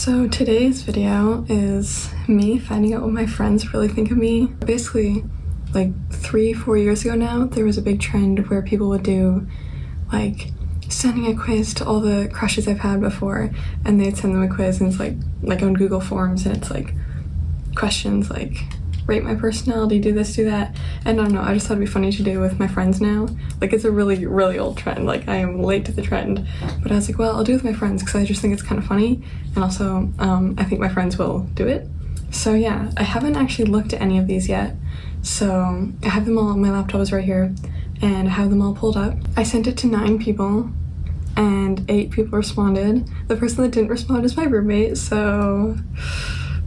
So today's video is me finding out what my friends really think of me. Basically, like 3-4 years ago now, there was a big trend where people would do like sending a quiz to all the crushes I've had before, and they'd send them a quiz, and it's like on Google Forms, and it's like questions like rate my personality, do this, do that. And I don't know, I just thought it'd be funny to do with my friends now. Like, it's a really, really old trend. Like, I am late to the trend. But I was like, well, I'll do it with my friends because I just think it's kind of funny. And also, I think my friends will do it. So yeah, I haven't actually looked at any of these yet. So I have them all on my laptop is right here, and I have them all pulled up. I sent it to 9 people, and 8 people responded. The person that didn't respond is my roommate, so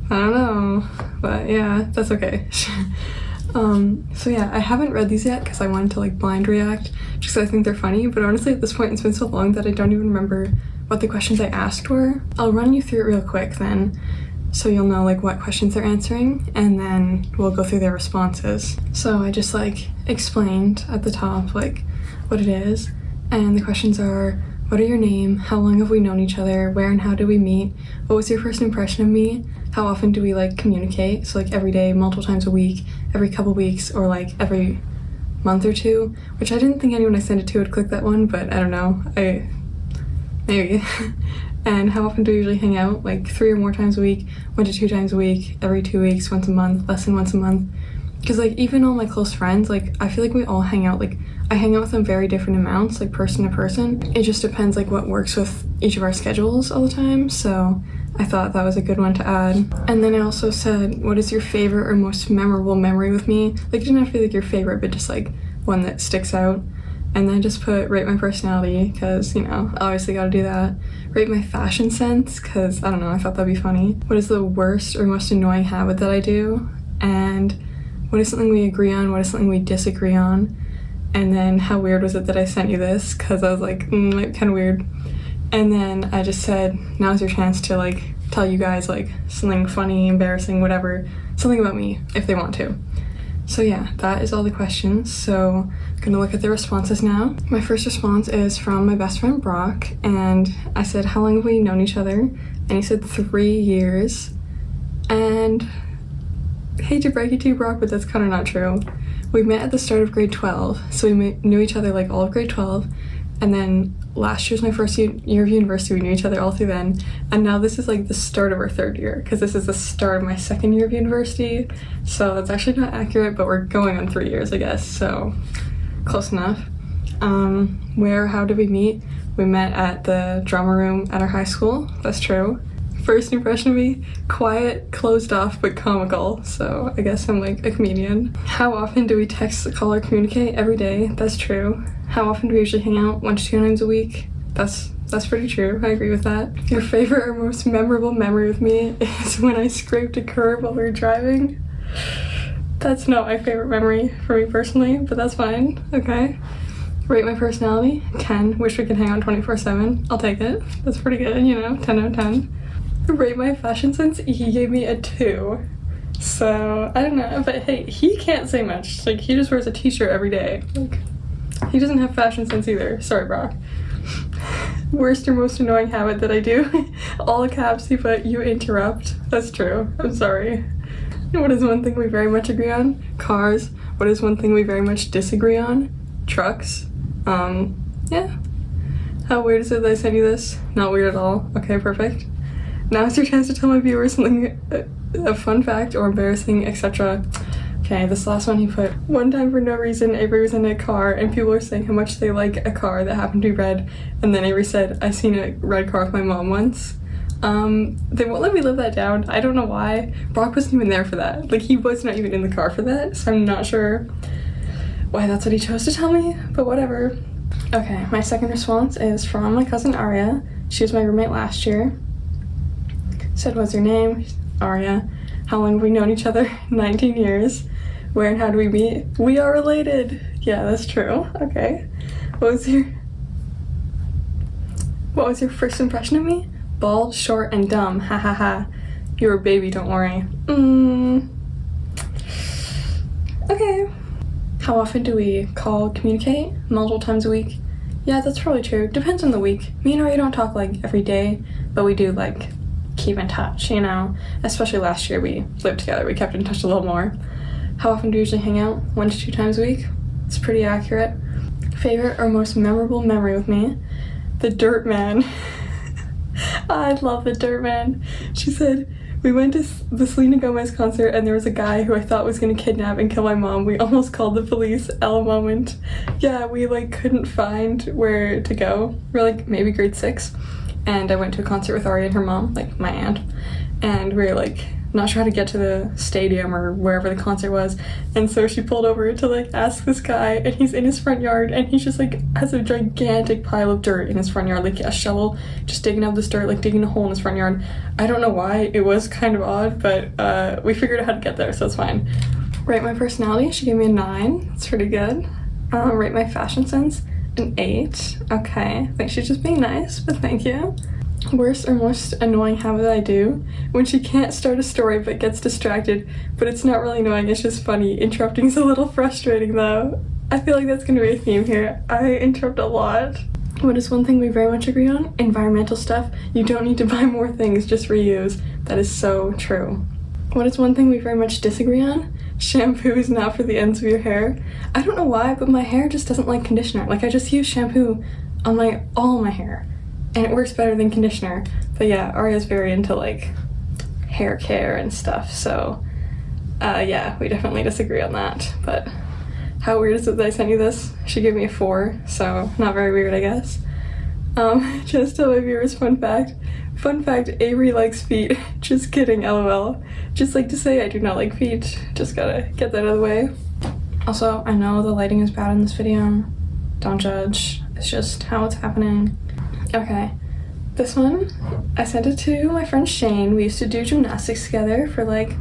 I don't know, but yeah, that's okay. So yeah, I haven't read these yet because I wanted to like blind react just because I think they're funny, but honestly at this point it's been so long that I don't even remember what the questions I asked were. I'll run you through it real quick then, so you'll know like what questions they're answering, and then we'll go through their responses. So I just like explained at the top like what it is, and the questions are: what are your name? How long have we known each other? Where and how did we meet? What was your first impression of me? How often do we like communicate? So like every day, multiple times a week, every couple weeks, or like every month or two, which I didn't think anyone I sent it to would click that one, but I don't know, maybe. And how often do we usually hang out? Like 3 or more times a week, 1 to 2 times a week, every 2 weeks, once a month, less than once a month. Because like even all my close friends, like I feel like we all hang out, like I hang out with them very different amounts, like person to person. It just depends like what works with each of our schedules all the time, so I thought that was a good one to add. And then I also said, what is your favorite or most memorable memory with me? Like, it didn't have to be like your favorite, but just like one that sticks out. And then just put rate my personality, because, you know, obviously gotta do that. Rate my fashion sense, because, I don't know, I thought that'd be funny. What is the worst or most annoying habit that I do? And what is something we agree on? What is something we disagree on? And then how weird was it that I sent you this? Because I was like, kind of weird. And then I just said, now's your chance to like tell you guys like something funny, embarrassing, whatever, something about me if they want to. So yeah, that is all the questions. So I'm gonna look at the responses now. My first response is from my best friend Brock, and I said, how long have we known each other? And he said 3 years. And hate to break it to you, Brock, but that's kind of not true. We met at the start of grade 12, so we knew each other like all of grade 12, and then last year was my first year of university. We knew each other all through then, and now this is like the start of our 3rd year, because this is the start of my 2nd year of university, so that's actually not accurate, but we're going on 3 years, I guess, so close enough. How did we meet? We met at the drama room at our high school. That's true. First impression of me, quiet, closed off, but comical, so I guess I'm like a comedian. How often do we text, call, or communicate? Every day. That's true. How often do we usually hang out? 1 to 2 times a week. That's pretty true. I agree with that. Your favorite or most memorable memory with me is when I scraped a curb while we were driving. That's not my favorite memory for me personally, but that's fine. Okay. Rate my personality, 10. Wish we could hang out 24/7. I'll take it. That's pretty good, you know, 10 out of 10. Rate my fashion sense, he gave me a 2. So, I don't know, but hey, he can't say much. Like, he just wears a t-shirt every day. Like, he doesn't have fashion sense either. Sorry, Brock. Worst or most annoying habit that I do? All caps, he put, you interrupt. That's true. I'm sorry. What is one thing we very much agree on? Cars. What is one thing we very much disagree on? Trucks. Yeah. How weird is it that I sent you this? Not weird at all. Okay, perfect. Now is your chance to tell my viewers something, a fun fact or embarrassing, etc. Okay, this last one he put, one time for no reason, Avery was in a car and people were saying how much they like a car that happened to be red, and then Avery said, I seen a red car with my mom once. They won't let me live that down. I don't know why. Brock wasn't even there for that. Like, he was not even in the car for that, so I'm not sure why that's what he chose to tell me, but whatever. Okay, my second response is from my cousin Aria. She was my roommate last year. Said, what's your name? Aria. How long have we known each other? 19 years. Where and how do we meet? We are related. Yeah, that's true. Okay. What was your first impression of me? Bald, short, and dumb. Ha ha ha. You're a baby, don't worry. Okay. How often do we call, communicate? Multiple times a week? Yeah, that's probably true. Depends on the week. Me and Aria don't talk like every day, but we do like keep in touch, you know? Especially last year we lived together, we kept in touch a little more. How often do you usually hang out? 1 to 2 times a week? It's pretty accurate. Favorite or most memorable memory with me? The Dirt Man. I love the Dirt Man. She said, we went to the Selena Gomez concert and there was a guy who I thought was gonna kidnap and kill my mom. We almost called the police. L moment. Yeah, we like couldn't find where to go. We're like maybe grade 6, and I went to a concert with Ari and her mom, like my aunt, and we were like not sure how to get to the stadium or wherever the concert was, and so she pulled over to like ask this guy, and he's in his front yard and he's just like has a gigantic pile of dirt in his front yard, like a shovel, just digging up this dirt, like digging a hole in his front yard. I don't know why, it was kind of odd, but we figured out how to get there, so it's fine. Rate my personality, she gave me a 9. It's pretty good. Rate my fashion sense, an 8. Okay, I think she's just being nice, but thank you. Worst or most annoying habit I do? When she can't start a story but gets distracted, but it's not really annoying, it's just funny. Interrupting is a little frustrating though. I feel like that's gonna be a theme here. I interrupt a lot. What is one thing we very much agree on? Environmental stuff. You don't need to buy more things, just reuse. That is so true. What is one thing we very much disagree on? Shampoo is not for the ends of your hair. I don't know why, but my hair just doesn't like conditioner. Like I just use shampoo on all my hair, and it works better than conditioner. But yeah, Arya's very into like hair care and stuff, so yeah, we definitely disagree on that. But how weird is it that I sent you this? She gave me a 4, so not very weird, I guess. Just tell my viewers fun fact. Fun fact, Avery likes feet. Just kidding, lol. Just like to say I do not like feet. Just gotta get that out of the way. Also, I know the lighting is bad in this video. Don't judge. It's just how it's happening. Okay, this one, I sent it to my friend Shane. We used to do gymnastics together for like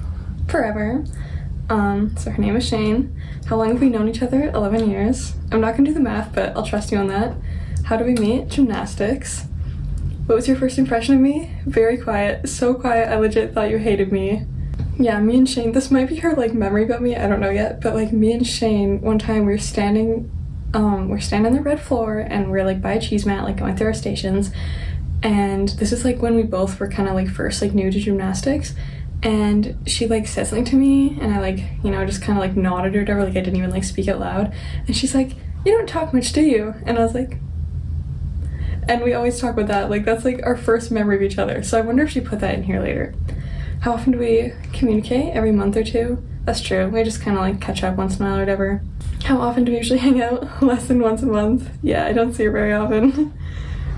forever. So her name is Shane. How long have we known each other? 11 years. I'm not gonna do the math, but I'll trust you on that. How do we meet? Gymnastics. What was your first impression of me? Very quiet. So quiet, I legit thought you hated me. Yeah, me and Shane, this might be her like memory about me, I don't know yet, but like me and Shane, one time we're standing on the red floor and we're like by a cheese mat, like going through our stations, and this is like when we both were kind of like first like new to gymnastics, and she like said something to me and I like, you know, just kind of like nodded or whatever, like I didn't even like speak out loud, and she's like, you don't talk much, do you? And I was like, and we always talk about that, like that's like our first memory of each other, so I wonder if she put that in here later. How often do we communicate? Every month or two? That's true, we just kind of like catch up once in a while or whatever. How often do we usually hang out? Less than once a month. Yeah, I don't see her very often.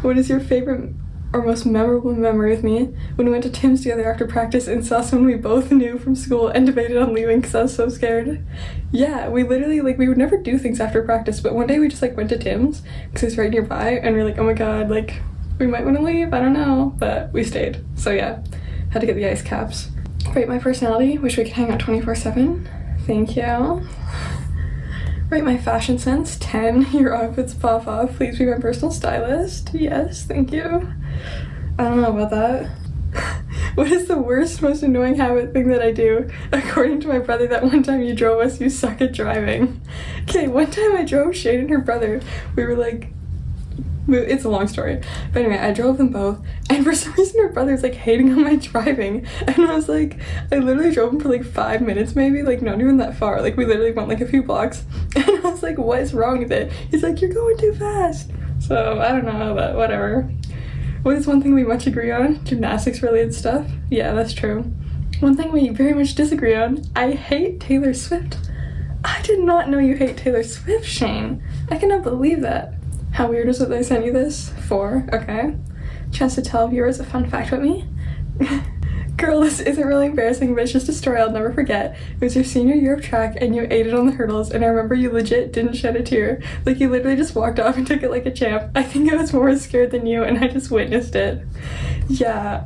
What is your favorite or most memorable memory with me? When we went to Tim's together after practice and saw someone we both knew from school and debated on leaving because I was so scared. Yeah, we literally, like, we would never do things after practice, but one day we just, like, went to Tim's because it's right nearby, and we were like, oh my god, like, we might want to leave, I don't know, but we stayed. So yeah, had to get the ice caps. Rate my personality, wish we could hang out 24/7. Thank you. Rate my fashion sense, 10. Your outfits pop off. Please be my personal stylist. Yes, thank you. I don't know about that. What is the worst, most annoying habit thing that I do? According to my brother, that one time you drove us, you suck at driving. Okay, one time I drove Shane and her brother. We were like, it's a long story, but anyway, I drove them both, and for some reason her brother's like hating on my driving, and I was like, I literally drove him for like 5 minutes maybe, like not even that far, like we literally went like a few blocks, and I was like, what is wrong with it? He's like, you're going too fast. So I don't know, but whatever. What is one thing we much agree on? Gymnastics related stuff. Yeah, that's true. One thing we very much disagree on, I hate Taylor Swift. I did not know you hate Taylor Swift, Shane. I cannot believe that. How weird is it that I sent you this? 4, okay. Chance to tell viewers a fun fact about me. Girl, this isn't really embarrassing, but it's just a story I'll never forget. It was your senior year of track and you ate it on the hurdles, and I remember you legit didn't shed a tear. Like you literally just walked off and took it like a champ. I think I was more scared than you and I just witnessed it. Yeah,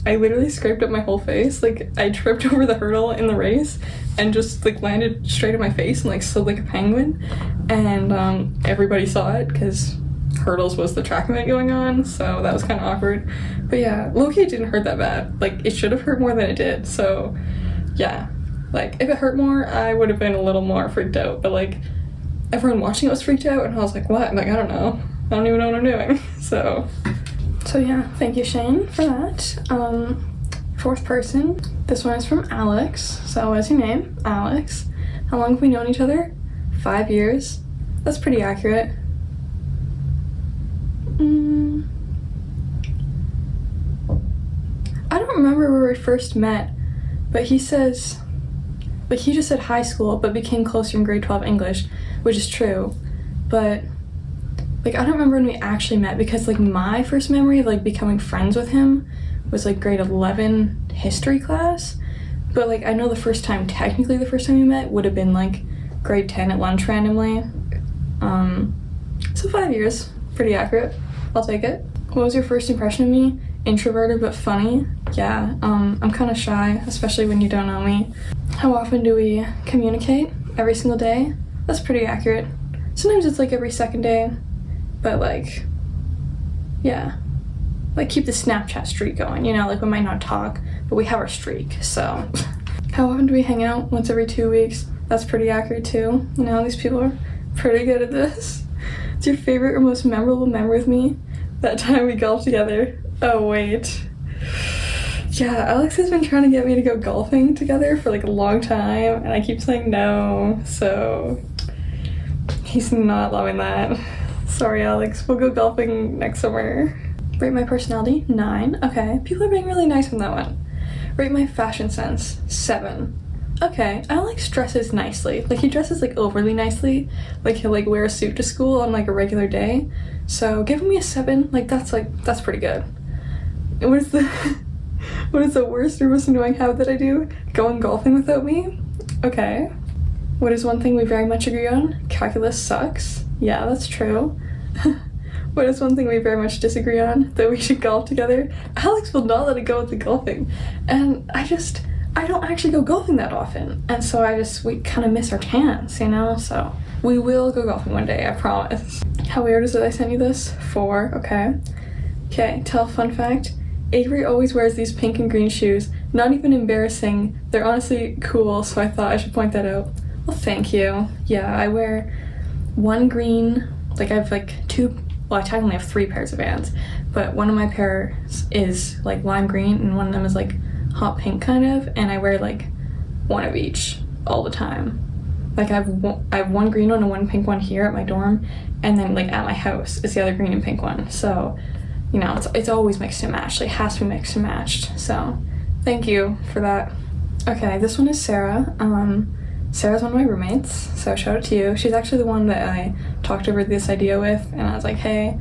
I literally scraped up my whole face. Like I tripped over the hurdle in the race and just like landed straight in my face and like slid like a penguin. And everybody saw it because hurdles was the track event going on, so that was kind of awkward. But yeah, low-key it didn't hurt that bad. Like it should have hurt more than it did, so yeah, like if it hurt more I would have been a little more freaked out, but like everyone watching it was freaked out and I was like, what? I'm like, I don't know, I don't even know what I'm doing. So yeah, thank you Shane for that. Fourth person. This one is from Alex. So what's your name? Alex. How long have we known each other? 5 years. That's pretty accurate. I don't remember where we first met, but he says, like, he just said high school, but became closer in grade 12 English, which is true. But, like, I don't remember when we actually met, because, like, my first memory of, like, becoming friends with him was, like, grade 11 history class. But, like, I know technically the first time we met would have been, like, grade 10 at lunch randomly. So 5 years. Pretty accurate. I'll take it. What was your first impression of me? Introverted but funny. Yeah, I'm kind of shy, especially when you don't know me. How often do we communicate? Every single day? That's pretty accurate. Sometimes it's like every second day, but like, yeah. Like keep the Snapchat streak going, you know, like we might not talk, but we have our streak, so. How often do we hang out? Once every 2 weeks. That's pretty accurate too. You know, these people are pretty good at this. What's your favorite or most memorable memory with me? That time we golfed together. Oh, wait. Yeah, Alex has been trying to get me to go golfing together for like a long time, and I keep saying no, so he's not loving that. Sorry, Alex. We'll go golfing next summer. Rate my personality? 9. Okay, people are being really nice on that one. Rate my fashion sense? 7. Okay, Alex dresses nicely. Like, he dresses, like, overly nicely. Like, he'll, like, wear a suit to school on, like, a regular day. So, giving me a 7, that's pretty good. What is the worst or most annoying habit that I do? Going golfing without me? Okay. What is one thing we very much agree on? Calculus sucks. Yeah, that's true. What is one thing we very much disagree on? That we should golf together? Alex will not let it go with the golfing. And I don't actually go golfing that often, and so we kind of miss our chance, you know? So we will go golfing one day, I promise. How weird is it I sent you this? 4, okay. Okay, tell a fun fact. Avery always wears these pink and green shoes. Not even embarrassing. They're honestly cool, so I thought I should point that out. Well, thank you. Yeah, I wear one green, like I have like 2, well I technically have 3 pairs of Vans, but one of my pairs is like lime green and one of them is like hot pink kind of, and I wear like one of each all the time. Like I have one green one and one pink one here at my dorm, and then like at my house is the other green and pink one. So, you know, it's always mixed and matched. Like, it has to be mixed and matched. So, thank you for that. Okay, this one is Sarah. Sarah's one of my roommates, so shout out to you. She's actually the one that I talked over this idea with, and I was like, hey,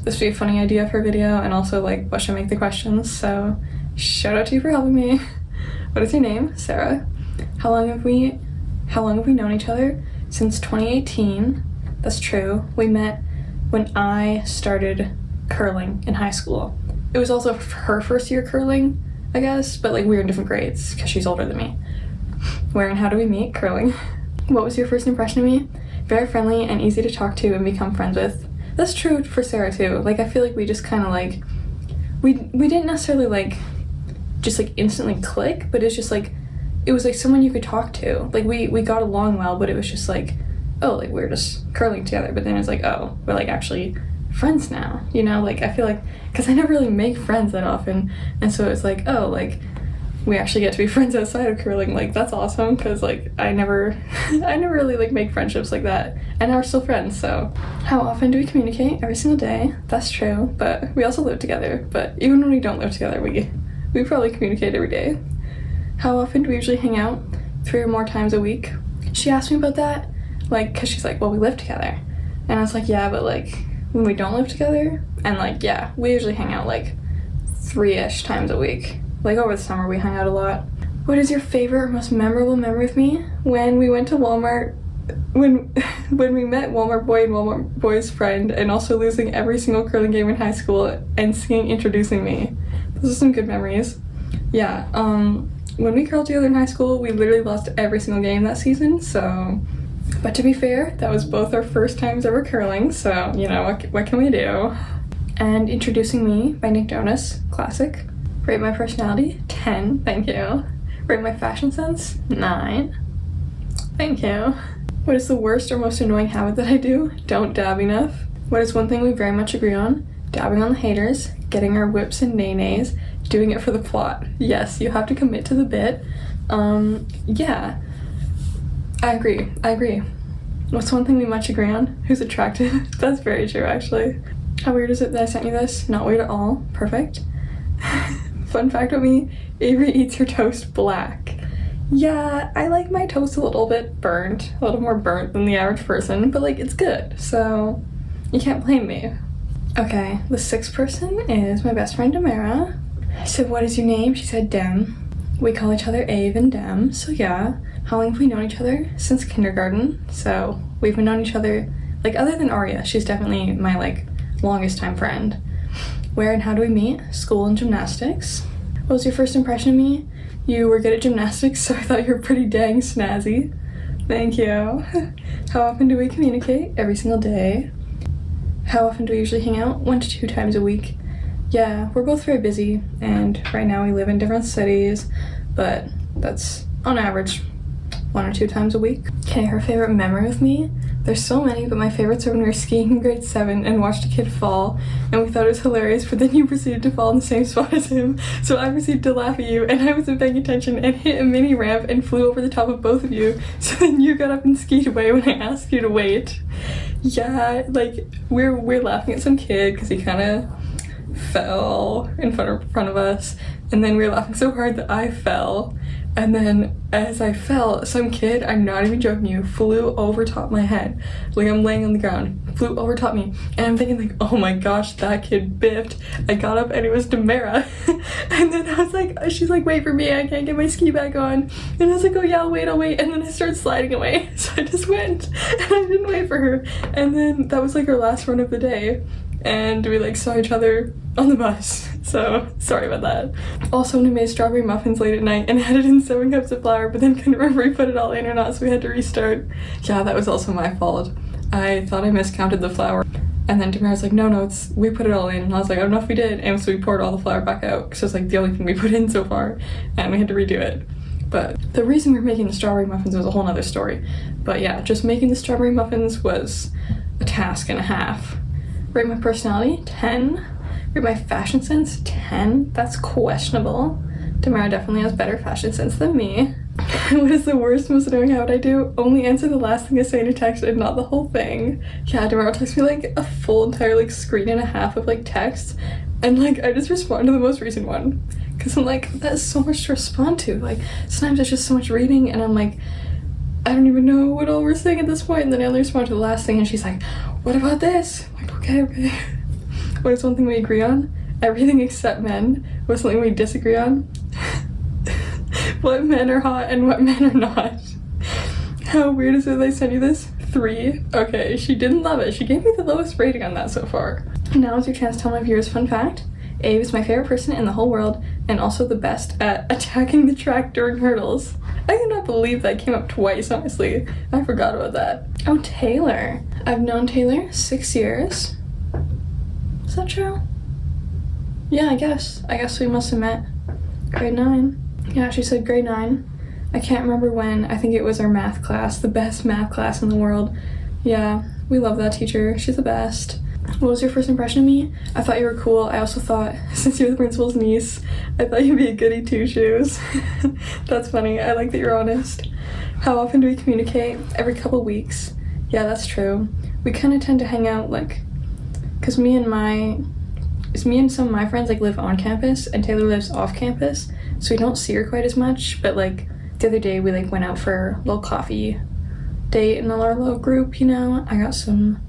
this would be a funny idea for a video, and also like, what should I make the questions? So, shout out to you for helping me. What is your name? Sarah. How long have we known each other? Since 2018. That's true. We met when I started curling in high school. It was also her first year curling, I guess, but like we were in different grades because she's older than me. Where and how do we meet? Curling. What was your first impression of me? Very friendly and easy to talk to and become friends with. That's true for Sarah too. Like, I feel like we just kind of like, we didn't necessarily like just like instantly click, but it's just like, it was like someone you could talk to. Like we got along well, but it was just like, oh, like we're just curling together, but then it's like, oh, we're like actually friends now, you know? Like, I feel like, because I never really make friends that often, and so it's like, oh, like we actually get to be friends outside of curling. Like, that's awesome, because like I never really like make friendships like that, and now we're still friends. So how often do we communicate? Every single day. That's true, but we also live together. But even when we don't live together, we probably communicate every day. How often do we usually hang out? 3 or more times a week. She asked me about that, like, because she's like, well, we live together, and I was like, yeah, but like when we don't live together, and like, yeah, we usually hang out like 3-ish times a week. Like, over the summer we hung out a lot. What is your favorite or most memorable memory with me? When we went to Walmart, when we met Walmart Boy and Walmart Boy's friend, and also losing every single curling game in high school and singing Introducing Me. Those are some good memories. Yeah, when we curled together in high school, we literally lost every single game that season, so. But to be fair, that was both our first times ever curling, so, you know, what can we do? And Introducing Me by Nick Jonas, classic. Rate my personality? 10, thank you. Rate my fashion sense? 9. Thank you. What is the worst or most annoying habit that I do? Don't dab enough. What is one thing we very much agree on? Dabbing on the haters, getting our whips and nays, doing it for the plot. Yes, you have to commit to the bit. Yeah, I agree. What's one thing we much agree on? Who's attractive? That's very true, actually. How weird is it that I sent you this? Not weird at all. Perfect. Fun fact about me, Avery eats her toast black. Yeah, I like my toast a little bit burnt, a little more burnt than the average person, but like it's good, so you can't blame me. Okay, the sixth person is my best friend Demara. I said, what is your name? She said Dem. We call each other Ave and Dem, so yeah. How long have we known each other? Since kindergarten, so we've been known each other, like other than Aria, she's definitely my like longest time friend. Where and how do we meet? School and gymnastics. What was your first impression of me? You were good at gymnastics, so I thought you were pretty dang snazzy. Thank you. How often do we communicate? Every single day. How often do we usually hang out? 1 to 2 times a week. Yeah, we're both very busy, and right now we live in different cities, but that's on average 1 or 2 times a week. Okay, her favorite memory with me? There's so many, but my favorites are when we were skiing in grade 7 and watched a kid fall, and we thought it was hilarious, but then you proceeded to fall in the same spot as him, so I proceeded to laugh at you, and I wasn't paying attention and hit a mini ramp and flew over the top of both of you, so then you got up and skied away when I asked you to wait. Yeah, like, we're laughing at some kid because he kind of fell in front of us, and then we were laughing so hard that I fell. And then as I fell, some kid, I'm not even joking you, flew over top my head. Like I'm laying on the ground, flew over top me. And I'm thinking like, oh my gosh, that kid biffed. I got up and it was Demara. And then I was like, she's like, wait for me, I can't get my ski back on. And I was like, oh yeah, I'll wait. And then I started sliding away. So I just went and I didn't wait for her. And then that was like our last run of the day. And we like saw each other on the bus, so sorry about that. Also, when we made strawberry muffins late at night and added in 7 cups of flour, but then couldn't remember if we put it all in or not, so we had to restart. Yeah, that was also my fault. I thought I miscounted the flour, and then Demara was like, no, we put it all in, and I was like, I don't know if we did, and so we poured all the flour back out, because it's like the only thing we put in so far, and we had to redo it. But the reason we were making the strawberry muffins was a whole nother story. But yeah, just making the strawberry muffins was a task and a half. Rate my personality, 10. Rate my fashion sense, 10. That's questionable. Demara definitely has better fashion sense than me. What is the worst, most annoying habit I do? Only answer the last thing I say in a text and not the whole thing. Yeah, Demara texts me like a full entire like screen and a half of like text, and like I just respond to the most recent one. Cause I'm like, that's so much to respond to. Like sometimes it's just so much reading and I'm like, I don't even know what all we're saying at this point, and then I only respond to the last thing and she's like, what about this? I'm like, okay. What is one thing we agree on? Everything except men. What's something we disagree on? What men are hot and what men are not. How weird is it that I sent you this? 3. Okay, she didn't love it. She gave me the lowest rating on that so far. Now is your chance to tell my viewers fun fact. Ave is my favorite person in the whole world and also the best at attacking the track during hurdles. I cannot believe that came up twice, honestly. I forgot about that. Oh, Taylor. I've known Taylor 6 years. Is that true? Yeah, I guess we must have met grade 9. Yeah, she said grade 9. I can't remember when. I think it was our math class, the best math class in the world. Yeah, we love that teacher. She's the best. What was your first impression of me? I thought you were cool. I also thought, since you're the principal's niece, I thought you'd be a goody two-shoes. That's funny. I like that you're honest. How often do we communicate? Every couple weeks. Yeah, that's true. We kind of tend to hang out, like, because me and some of my friends, like, live on campus, and Taylor lives off campus, so we don't see her quite as much, but, like, the other day we, like, went out for a little coffee date in our little group, you know? I got some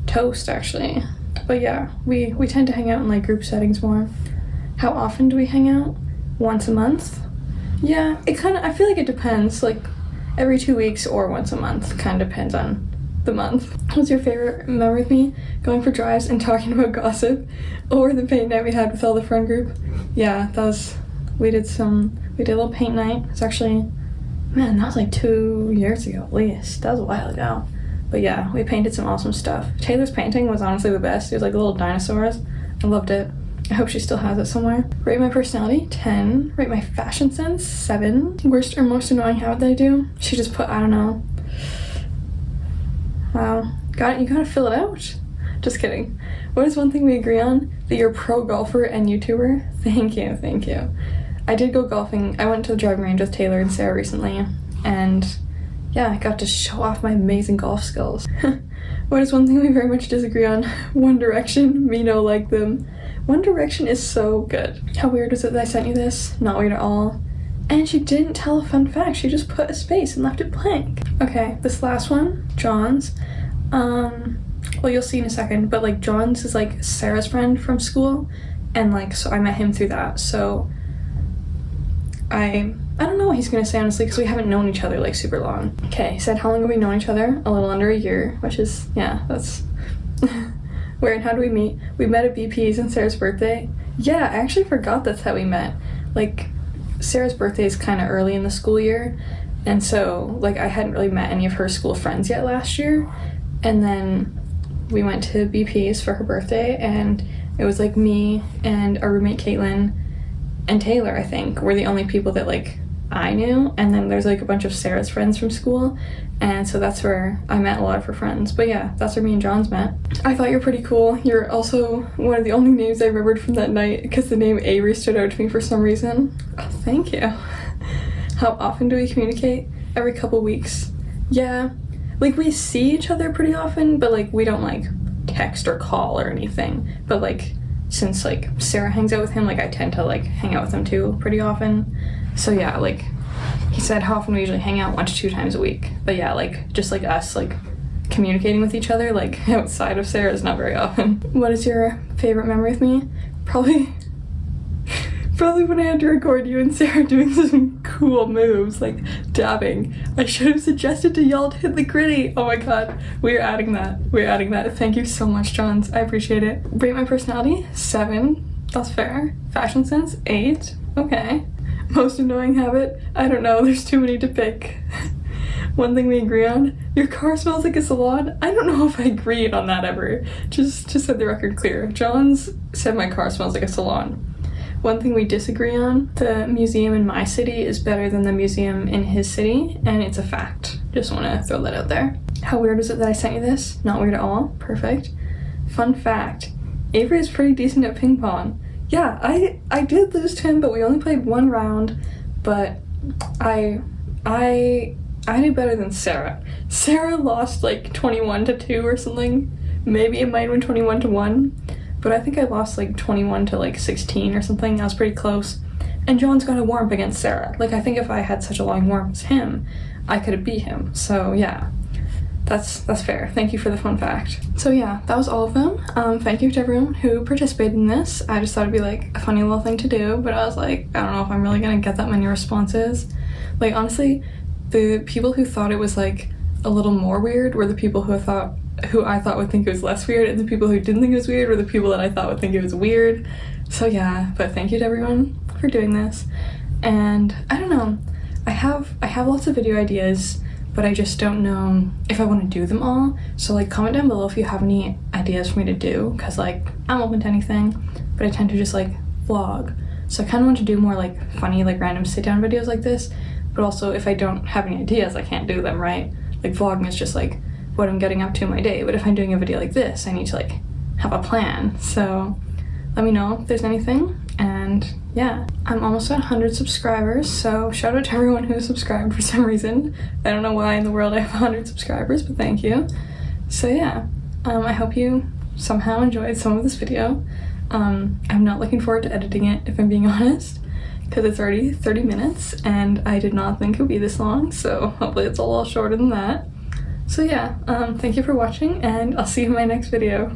toast, actually. But yeah, we tend to hang out in like group settings more. How often do we hang out? Once a month? Yeah, I feel like it depends, like every 2 weeks or once a month, kind of depends on the month. What's your favorite memory with me? Going for drives and talking about gossip, or the paint night we had with all the friend group? Yeah, we did a little paint night. It's actually, man, that was like 2 years ago at least. That was a while ago. But yeah, we painted some awesome stuff. Taylor's painting was honestly the best. It was like little dinosaurs. I loved it. I hope she still has it somewhere. Rate my personality, 10. Rate my fashion sense, 7. Worst or most annoying habit that I do? She just put, I don't know. Wow. You gotta fill it out. Just kidding. What is one thing we agree on? That you're a pro golfer and YouTuber? Thank you, thank you. I did go golfing. I went to the driving range with Taylor and Sarah recently, and yeah, I got to show off my amazing golf skills. What is one thing we very much disagree on? One Direction. Me no like them. One Direction is so good. How weird was it that I sent you this? Not weird at all. And she didn't tell a fun fact. She just put a space and left it blank. Okay, this last one, John's. Well, you'll see in a second, but like John's is like Sarah's friend from school, and like so I met him through that. So I don't know what he's gonna say honestly, because we haven't known each other like super long. Okay, he said how long have we known each other? A little under a year, which is, yeah, that's where and how do we meet? We met at BP's on Sarah's birthday. Yeah, I actually forgot that's how we met. Like, Sarah's birthday is kind of early in the school year, and so like I hadn't really met any of her school friends yet last year, and then we went to BP's for her birthday, and it was like me and our roommate Caitlin and Taylor, I think, were the only people that like I knew, and then there's like a bunch of Sarah's friends from school, and so that's where I met a lot of her friends. But yeah, that's where me and John's met. I thought you're pretty cool. You're also one of the only names I remembered from that night because the name Avery stood out to me for some reason. Oh, thank you. How often do we communicate? Every couple weeks. Yeah, like we see each other pretty often, but like we don't like text or call or anything. But like since like Sarah hangs out with him, like I tend to like hang out with him too pretty often. So yeah, like he said how often we usually hang out, 1 to 2 times a week. But yeah, like just like us like communicating with each other like outside of Sarah is not very often. What is your favorite memory with me? Probably when I had to record you and Sarah doing some cool moves like dabbing. I should have suggested to y'all to hit the gritty. Oh my god, we're adding that. Thank you so much, Johns. I appreciate it. Rate my personality? 7. That's fair. Fashion sense? 8. Okay. Most annoying habit? I don't know, there's too many to pick. One thing we agree on? Your car smells like a salon? I don't know if I agreed on that ever. Just to set the record clear. Johns said my car smells like a salon. One thing we disagree on, the museum in my city is better than the museum in his city, and it's a fact. Just want to throw that out there. How weird was it that I sent you this? Not weird at all. Perfect. Fun fact. Avery is pretty decent at ping pong. Yeah, I did lose to him, but we only played 1 round, but I did better than Sarah. Sarah lost like 21-2 or something. Maybe it might have been 21-1. But I think I lost like 21 to like 16 or something. I was pretty close. And John's got a warm-up against Sarah. Like I think if I had such a long warm-up as him, I could have beat him. So yeah, that's fair. Thank you for the fun fact. So yeah, that was all of them. Thank you to everyone who participated in this. I just thought it'd be like a funny little thing to do, but I was like, I don't know if I'm really gonna get that many responses. Like honestly, the people who thought it was like a little more weird were the people who I thought would think it was less weird, and the people who didn't think it was weird were the people that I thought would think it was weird. So yeah, but thank you to everyone for doing this. And I don't know, I have lots of video ideas, but I just don't know if I want to do them all. So like comment down below if you have any ideas for me to do, because like I'm open to anything, but I tend to just like vlog. So I kind of want to do more like funny like random sit down videos like this, but also if I don't have any ideas I can't do them, right? Like vlogging is just like what I'm getting up to in my day, but if I'm doing a video like this I need to like have a plan. So let me know if there's anything. And yeah, I'm almost at 100 subscribers, so shout out to everyone who subscribed for some reason. I don't know why in the world I have 100 subscribers, but thank you. So yeah, I hope you somehow enjoyed some of this video. I'm not looking forward to editing it, if I'm being honest, because it's already 30 minutes and I did not think it would be this long, so hopefully it's a little shorter than that. So yeah, thank you for watching, and I'll see you in my next video.